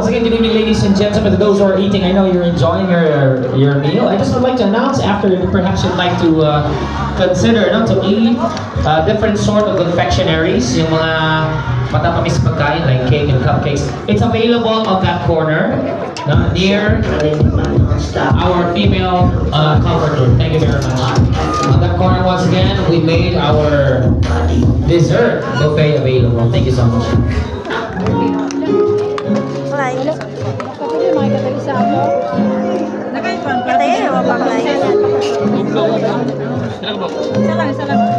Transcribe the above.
once again, good evening, ladies and gentlemen. To those who are eating, I know you're enjoying your meal. I just would like to announce after, perhaps you'd like to consider to eat different sort of confectionaries, yung mga matapamis pagkain like cake and cupcakes. It's available on that corner near our female comfort room. Thank you very much. On that corner, once again, we made our dessert buffet available. Thank you so much. Isa lang.